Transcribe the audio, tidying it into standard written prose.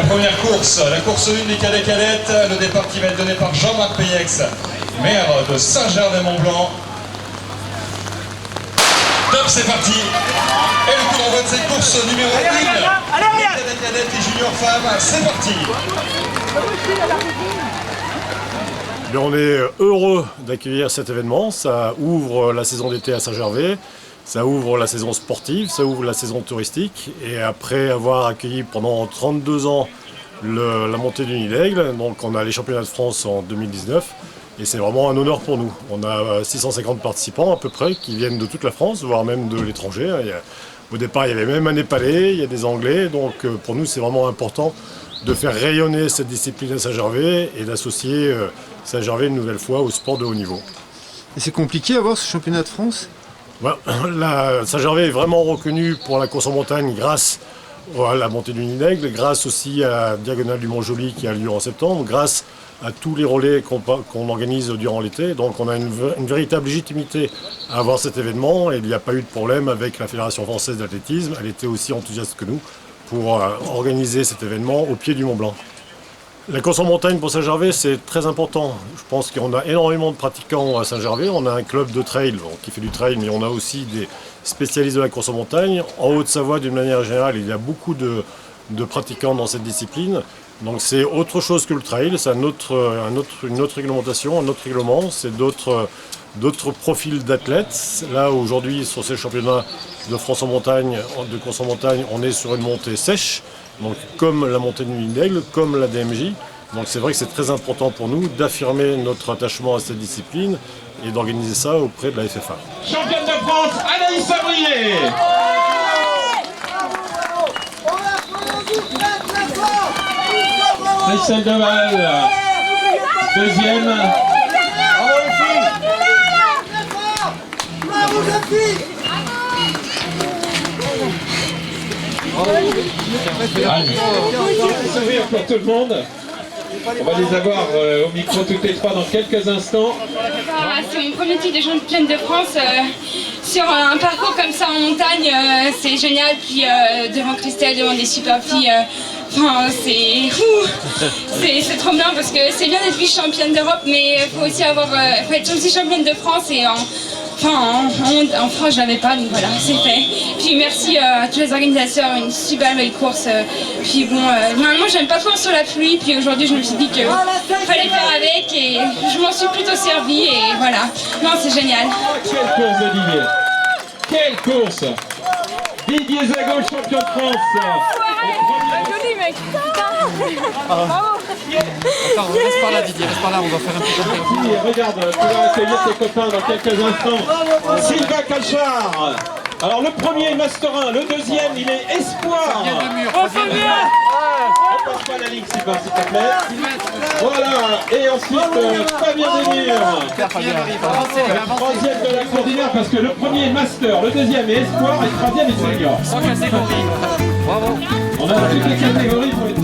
première course, la course 1 des cadets-cadettes, le départ qui va être donné par Jean-Marc Payex, maire de Saint-Gervais-Mont-Blanc. Top, c'est parti. Et le coup d'envoi de cette course numéro 1, les cadets-cadettes et juniors femmes, c'est parti. Bien, on est heureux d'accueillir cet événement. Ça ouvre la saison d'été à Saint-Gervais, ça ouvre la saison sportive, ça ouvre la saison touristique. Et après avoir accueilli pendant 32 ans la montée du Nid d'Aigle, donc on a les championnats de France en 2019. Et c'est vraiment un honneur pour nous. On a 650 participants à peu près qui viennent de toute la France, voire même de l'étranger. Au départ, il y avait même un Népalais, il y a des Anglais. Donc pour nous, c'est vraiment important de faire rayonner cette discipline à Saint-Gervais et d'associer Saint-Gervais une nouvelle fois au sport de haut niveau. Et c'est compliqué à voir ce championnat de France ? Saint-Gervais est vraiment reconnu pour la course en montagne grâce à la montée du Nid d'Aigle, grâce aussi à la Diagonale du Mont-Joli qui a lieu en septembre, grâce à tous les relais qu'on organise durant l'été. Donc on a une véritable légitimité à avoir cet événement et il n'y a pas eu de problème avec la Fédération française d'athlétisme. Elle était aussi enthousiaste que nous pour organiser cet événement au pied du Mont Blanc. La course en montagne pour Saint-Gervais, c'est très important. Je pense qu'on a énormément de pratiquants à Saint-Gervais. On a un club de trail qui fait du trail, mais on a aussi des spécialistes de la course en montagne. En Haute-Savoie, d'une manière générale, il y a beaucoup de pratiquants dans cette discipline. Donc c'est autre chose que le trail, c'est une autre réglementation, un autre règlement, c'est d'autres profils d'athlètes. Là aujourd'hui sur ces championnats de France en montagne, de course en montagne, on est sur une montée sèche, donc comme la montée du Nid d'Aigle, comme la DMJ. Donc c'est vrai que c'est très important pour nous d'affirmer notre attachement à cette discipline et d'organiser ça auprès de la FFA. Championne de France, Anaïs Sabrier. Christelle Deval, deuxième. Bravo les filles. Bravo les filles. Allez, sourire pour tout le monde. On va les avoir au micro toutes les trois dans quelques instants. C'est mon premier titre de championne de France sur un parcours comme ça en montagne, c'est génial. Puis devant Christelle, devant des super filles, c'est trop bien parce que c'est bien d'être vice-championne d'Europe, mais il faut aussi faut être aussi championne de France et en France je l'avais pas, donc voilà, c'est fait. Puis merci à tous les organisateurs, une super belle course. Puis bon, normalement j'aime pas trop sur la pluie, puis aujourd'hui je me suis dit qu'il fallait faire avec et je m'en suis plutôt servi et voilà. Non, c'est génial. Quelle course de Didier! Quelle course! Didier Zago, champion de France! Joli mec! Bravo! Attends, reste par là Didier, reste par là, on va faire un petit interview. Didier, regarde, tu vas accueillir tes copains dans quelques instants. Sylvain Calchard! Alors le premier, Master 1, le deuxième, il est Espoir! On passe pas la ligne, Sylvain, s'il te plaît. Voilà, et ensuite Fabien Desmurs. Le troisième de la course, parce que le premier est Master, le deuxième est Espoir et le troisième est Senior. Sans casser compris. Bravo. On a toutes les catégories pour les